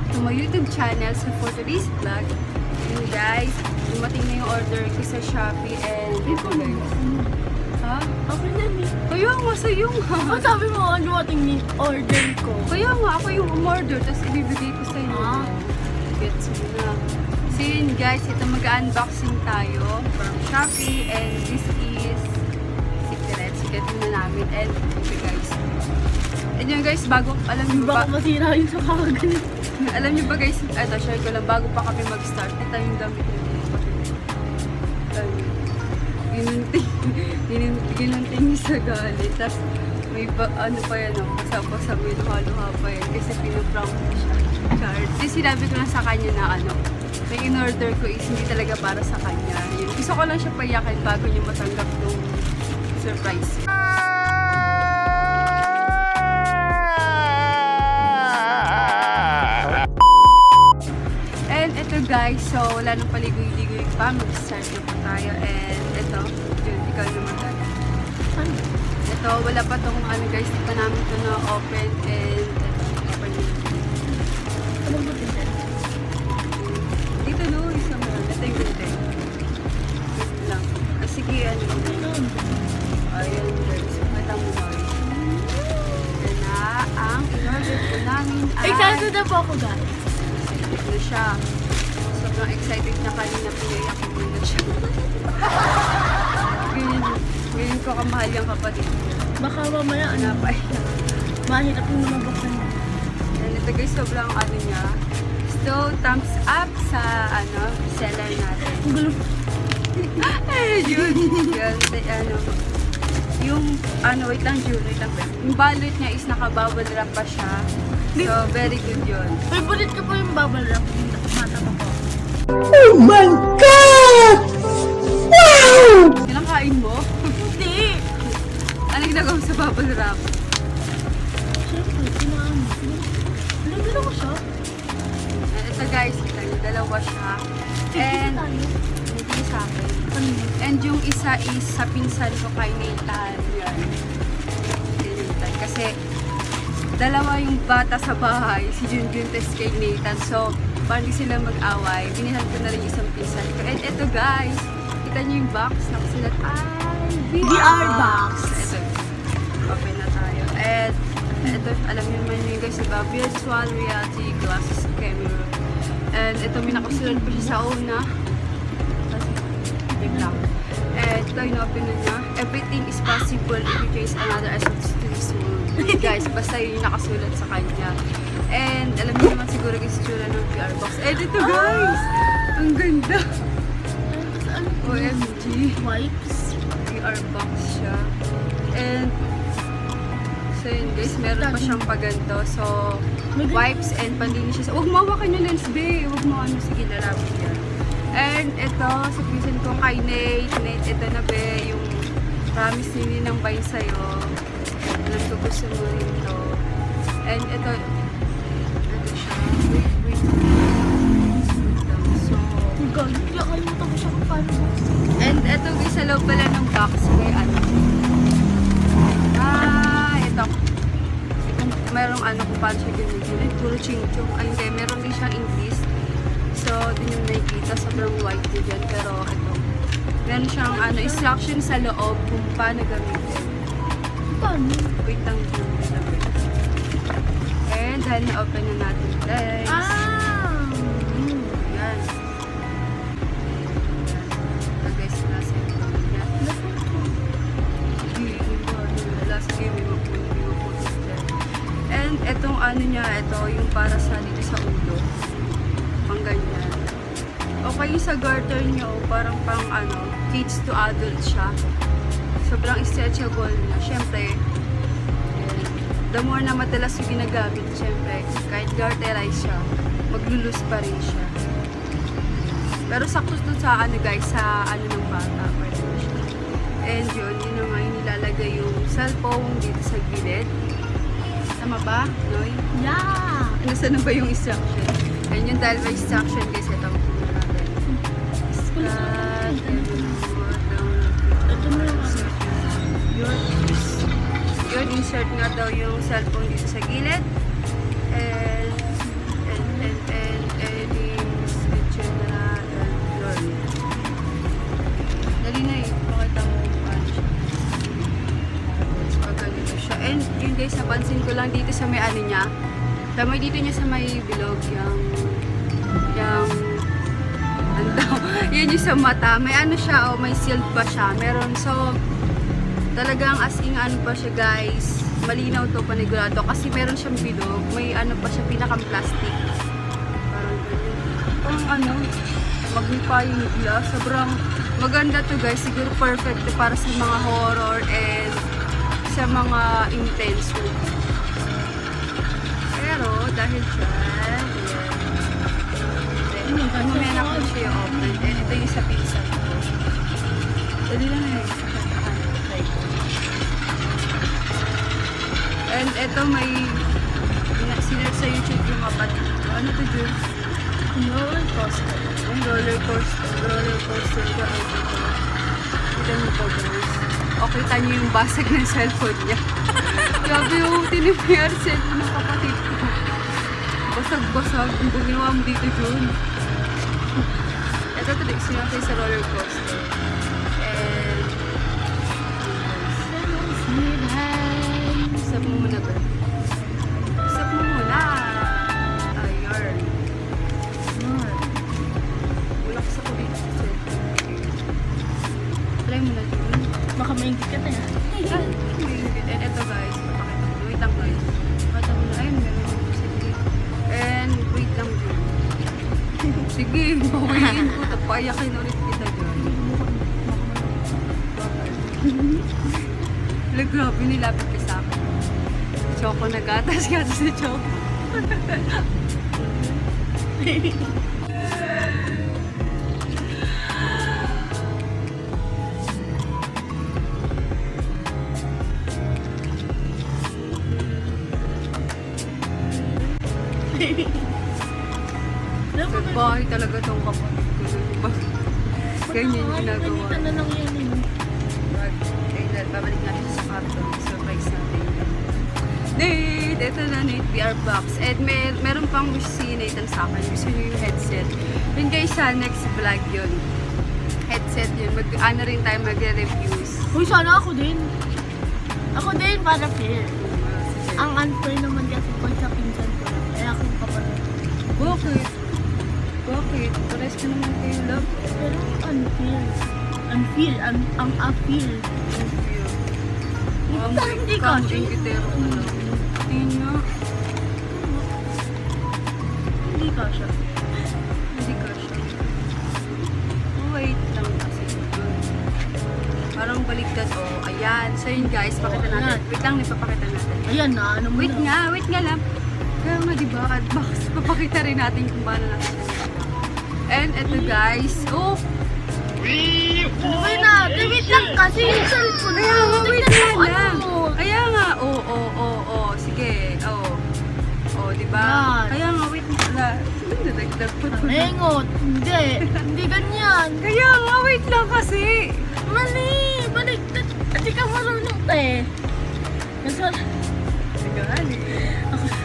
back to my YouTube channel. So for today's vlog, yun guys, dumating na yung order ko sa Shopee and ito guys. Ha? Ako na ni. Kaya nga sa'yo nga. Ang sabi mo, dumating yung order ko. Kaya nga, ako yung umorder, tapos ibibigay ko sa'yo. Ah. Gets mo na. So yun guys, ito mag-unboxing tayo from Shopee and this is secret. Secret na namin and ito guys. And yun guys, bago, alam niyo ba? Baka masira yung sa kakaganit. Alam niyo ba guys, eto, share ko lang, bago pa kami mag-start, ito yung gamit niyo. Ginunting niya sa galit. Tapos may ano pa yan, basa-basa, may luha-luha pa yan. Kasi pinaprank ko siya. Char. Kasi sinabi ko lang sa kanya na ano, may in-order ko is hindi talaga para sa kanya. Yun. Gusto ko lang siya payakin bago niya matanggap yung surprise. And ito guys, so wala nang paligoy-ligoy pa. Mag-start na po tayo. And ito, yun, ikaw naman tayo. Ano? Ito, wala pa tong ano guys, hindi pa namin ito na-open. And ito, open nyo. Anong butin din? Dito no, isa mo. Ito yung ganda. Ito lang. Sige, ano. Ayan guys, mata mo na. Yan na ang in-order ko namin ay... Excited na po ako guys. Excited na siya. Sobrang excited na kanina, pinayak ko na siya. Ganyan ko kamahal yung kapatid. Baka mamaya ano, Napay. mahirap yung lumabaksan mo. And ito guys, sobrang ano niya. So, thumbs up sa ano, seller natin. Ang gulo. Ay, yun. Yun, ano. Yung, ano, wait lang, June, wait lang. Yung balot niya is naka-bubble wrap pa siya. So, very good yun. Favorite ko po yung bubble wrap. Mata pa po. Oh my God! Wow! Ilang kain mo? Hindi! Ano ginagawa mo sa bubble wrap? Siyempre, tinaan mo. Nagdala ko siya. And ito guys, kita niyo, dalawa siya. And, hindi sa akin. And yung isa is sa pinsan ko kay Nathan. Yan. Nathan. Kasi, dalawa yung bata sa bahay, si Junjun test kay Nathan. So, parang di sila mag-away. Binihan ko na rin isang pinsan ko. And ito guys, kita niyo yung box. Nakasulat, VR box. Ito, open na tayo. And, ito, alam niyo naman yun guys, diba? Virtual reality glasses camera. And ito, may nakasulat pa siya sa una. Wait lang. And ito, in-open na niya. Everything is possible if you choose another essence to this world. Guys, basta yun yung nakasulat sa kanya. And alam niyo naman siguro yung itsura ng VR box. And ito guys! Ang ganda! OMG! Wipes. VR box siya. And so yun guys, meron pa siyang paganto. So, wipes and panlinis siya. Huwag mo hawakan yung lens, be. Huwag mo ano, sige, lalapit yan. And ito, sa pinsan ko kay Nate. Nate, ito na be, yung promise nini ng buy sa'yo. Alam ko gusto mo rin ito. And ito siya. Wait. So, Nakalimutan ko siya kung paano box. and ito guys, sa loob pala ng box may ano. Ito. Merong ano kung paano siya gamitin. Puro ching-chong. Ay hindi, meron din siyang English. So, din yung nakikita. Sobrang white din dyan. Pero ito. Meron siyang ano, instruction sa loob kung paano gamitin. Paano? Wait lang. And dahil na-open na natin guys. Yan. Ito guys, nasa ito. Yan. Last game, may mapulis dyan. And itong ano niya, ito yung para sa dito sa ulo. Pang ganyan. Okay yung sa garter niyo, parang pang ano, kids to adult siya. Sobrang stretchable niya. Siyempre, the more na madalas yung ginagamit, siyempre, kahit garterize siya, maglulus pa rin siya. Pero sakto dun sa ano guys, sa ano ng bata, pwede na siya. And yun na nga yung nilalagay yung cellphone dito sa gilid. Tama ba, Noy? Yeah! Nasaan na ba yung instruction? Ayun yung dahil may instruction guys, ito ang puno natin. Ito mo lang ako. Yun, insert nga daw yung cellphone dito sa gilid. And guys, napansin ko lang dito sa may ano niya. Tama dito niya sa may bilog, yung ano daw, yun yung sa mata. May ano siya, may shield pa siya. Meron, so, talagang as in ano pa siya guys. Malinaw to, panigurado. Kasi meron siyang bilog. May ano pa siya, pinakang plastic. Parang ganyan. Parang ano, magnifying glass. Sobrang maganda to guys. Siguro perfect to para sa mga horror and sa mga intense movies. Pero, dahil dyan, mamaya na ko siya open. And ito yung sa pizza. Dali lang eh. And ito may sinerge sa YouTube yung kapatid ko. Ano to, Jules? Roller coaster. Ang roller coaster. Roller coaster ka. Kita niyo po guys. O kita niyo yung basag ng cellphone niya. Grabe yung tinipiyar cellphone ng kapatid ko. Basag-basag. Ang ginawa mo dito, Jun. Ito tuloy sinakay sa roller coaster. And stop mo muna ba? Stop mo muna. Ayun. Wala ka sa kulit sa cellphone. Try mo na, Jun. Baka maingit ka tayo. And ito guys, papakita ko. Wait lang guys. Pakita mo na. Ayun, meron ako. Sige. And wait lang Jun. Sige, bawain ko. Tapayakin ulit kita dyan. Wala, grabe nilapit ka sa akin. Choco na gatas sa Choco. Bahay talaga tong kapatid ko. Ganyan yung ginagawa. Ganito na lang yan eh. Ayun, babalik natin sa carton. Surprise natin. Nate! Ito na Nate VR box. And meron pang wish si Nathan sa akin. Gusto nyo yung headset. Yun guys, sa next vlog yun. Headset yun. Ano rin tayo magre-reviews. Uy, sana ako din. Ako din, para fair. Ang unfair naman kasi pag sa pinsan ko. Kaya ako yung kapatid. Bakit? Bakit? Pares ka naman kayo, love. Pero unfair. Unfair. Ang appeal. Hindi ka siya. Ingitero ka lang. Tingin nga. Hindi ka siya. Hindi ka siya. Wait lang kasi. Parang baliktad. Oh, ayan. So yun guys, pakita natin. Wait lang, ipapakita natin. Ayan na. Ano mo Wait nga lang. Kaya nga diba, box, papakita rin natin kung paano natin siya nagawa. And eto guys, oh! Uy na, wait lang kasi yung cellphone. Kaya nga, wait lang. Ano? Kaya nga, sige, diba? Yan. Kaya nga, wait lang. Nadagdag po. Engot. Hindi ganyan. Kaya nga, wait lang kasi. Mali, balik. Hindi ka marunong te.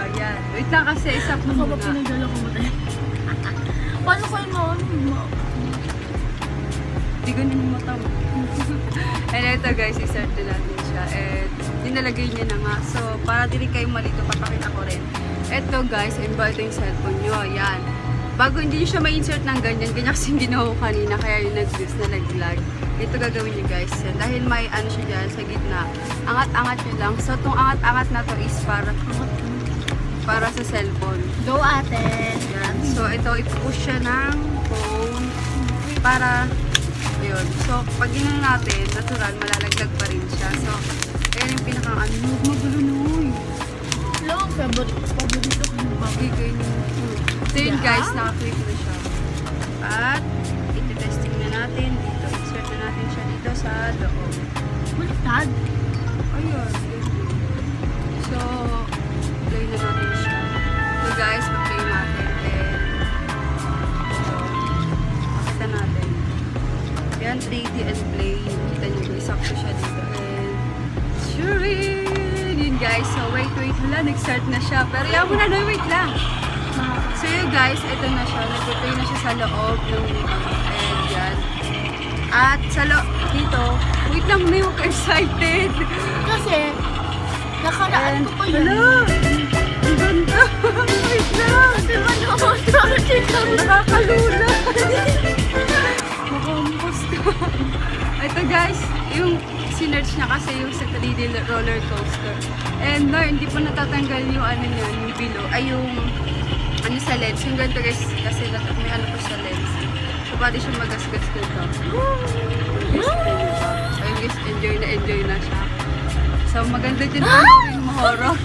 Ayan. Wait lang kasi, isap mo Ako ba muna. pinagdala ko mo te? Paano kayo noon? Hindi ganun yung mata mo. And ito guys, i-start na natin siya. And dinalagay niya na nga. So, para di rin kayo malito, papakita ko rin. Ito guys, ito yung cellphone nyo. Ayan. Bago hindi nyo siya ma-insert ng ganyan, ganyan kasi ginawa ko kanina, kaya yung nag-use na nag-lag. Ito gagawin nyo guys. Yan. Dahil may ano siya dyan sa gitna. Angat-angat nyo lang. So, itong angat-angat na to is para sa cellphone. Go ate. Yan. So, ito, i-push siya ng phone para, ayun. So, pag inan natin, natural, malalaglag pa rin siya. So, ayan yung pinakang ano, magulo nun. Long, paborito ko yung bagay. Bigay nyo. So, yun guys, naka-click na siya. At, iti-testing na natin dito. Insert na natin siya dito sa loob. Baliktad. Ayun. So, play na natin siya. So guys, mag-play natin. Pakita natin. Yan, 3D and play. Kita nyo guys, sakto siya dito. And, sure yun guys. So, wait. Wala, nag-start na siya. Pero yan muna, no, wait lang. So yun guys, ito na siya. Nag-play na siya sa loob ng and yan. At sa loob, dito, wait lang, may huwag ka excited. Kasi, Nakaraan ko pa yun. Hala! Ang ganda! Wait lang! Diba naman Nakakalula! Makampos ka. Ito guys, yung sinerch niya kasi yung sa 3D roller coaster. And no, hindi pa natatanggal yung ano niya, yung below. Ay yung ano sa lens. Yung ganito guys, kasi may ano pa sa lens. So pwede siya magasgas dito. Ayun guys, enjoy na siya. So maganda din yung horror.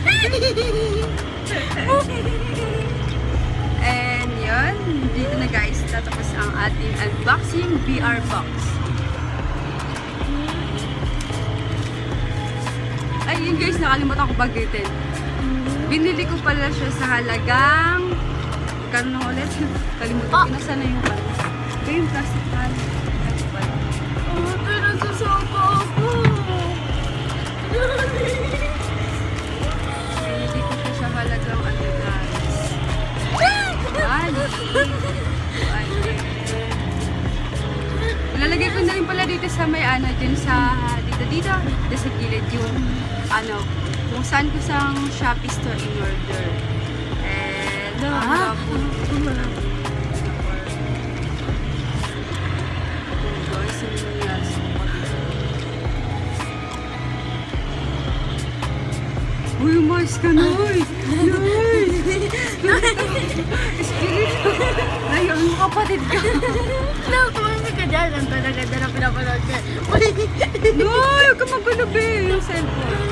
And yun, dito na guys, tatapos ang ating unboxing VR box. Ay, yun guys, nakalimutan ko bagitin. Binili ko pala siya sa halagang... Kano na ulit? Kalimutan ko na sana yung pala. Ito yung plastic pan. Ano pala? Oh, pinagsasopa ako. Binili ko siya sa halagang ano guys. Ay! Ilalagay ko na rin pala dito sa may ano, dyan sa dito sa gilid yung ano, kung saan ko sa Shopee store in order. And guys, ano nangyari sa uy, umayos ka na, uy! Uy! Espiritu! Ngayon mo kapatid ka! Nakumami ka dyan. Ang talaga na pinapanood ka. No! Huwag ka magulo, be! Yung cellphone.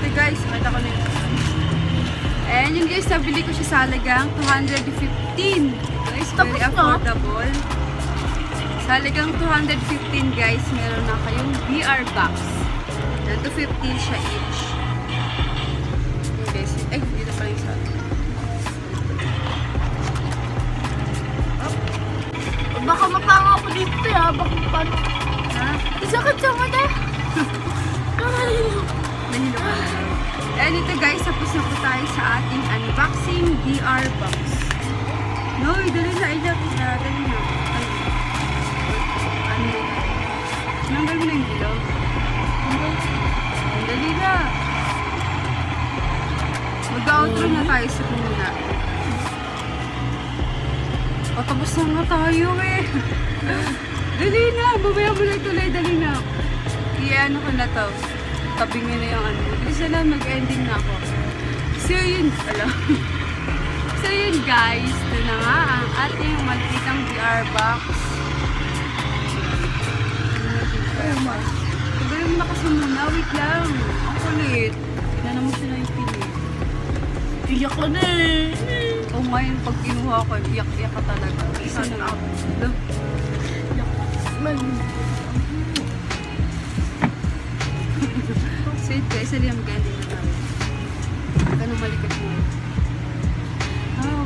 Okay guys, makita ko na yun. And yung guys, nabili ko siya sa halagang 215. Guys, very affordable. Sa halagang 215 guys, meron na kayong VR box. And 215 siya each. Okay guys, ay, dito pa rin sa Baka mapanga ako dito ha. Baka paano. ha? Isakit sa mata. Nahilo ka na. And ito guys, tapos na po tayo sa ating unboxing VR box. No, dali na, ilap na, dali na. Ano na? Nanggal mo na yung bilog. Dali na. Mag-outro na tayo sa kumuna. O, tapos na nga tayo eh. Dali na, babaya mo na tuloy, dali na. I-ano ko na to. Tabi mo na yung ano. Bilis na lang, mag-ending na ako. So yun, so yun guys, ito na nga ang ating malitang VR box. Tagalin mo na kasi muna, wait lang. Ang kulit. Tignan mo siya na yung pilit. Iyak ko na eh. O ngayon, pag kinuha ko, iyak-iyak ka talaga. Isa na ako. So yun guys, sali ang maganda na namin. Ganun malikat mo.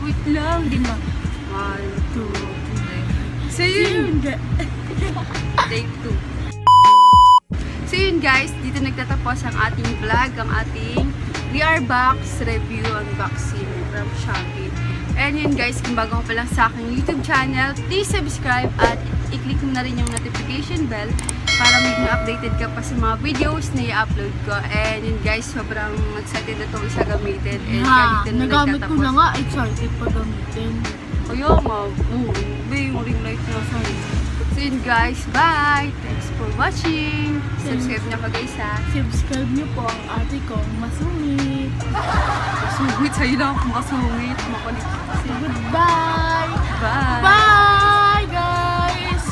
Wait lang. Di ba? 1, 2, 3. So yun. Take 2. So yun guys, dito nagtatapos ang ating vlog, ang ating VR box review unboxing from Shopee. And yun guys, kung bago ka pa lang sa aking YouTube channel, please subscribe at i-click mo na rin yung notification bell para maging updated ka pa sa mga videos na i-upload ko. And yun guys, sobrang excited na itong isa gamitin. And dito na nagamit ko na nagtatapos. nga. Excited pa gamitin. Kaya nga, yung ring light na sa'yo. So yun guys, bye! Thanks for watching! Subscribe na ka guys ha! Subscribe niyo po ang ate kong masungit. Masungit sa'yo lang akong masungit. Makulit kasi. Goodbye! Bye! Bye guys!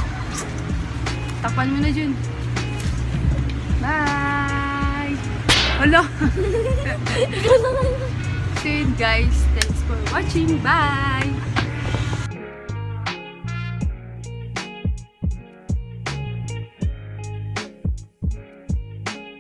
Takpan mo na dyan. Bye! Hala! So yun guys, thanks for watching. Bye!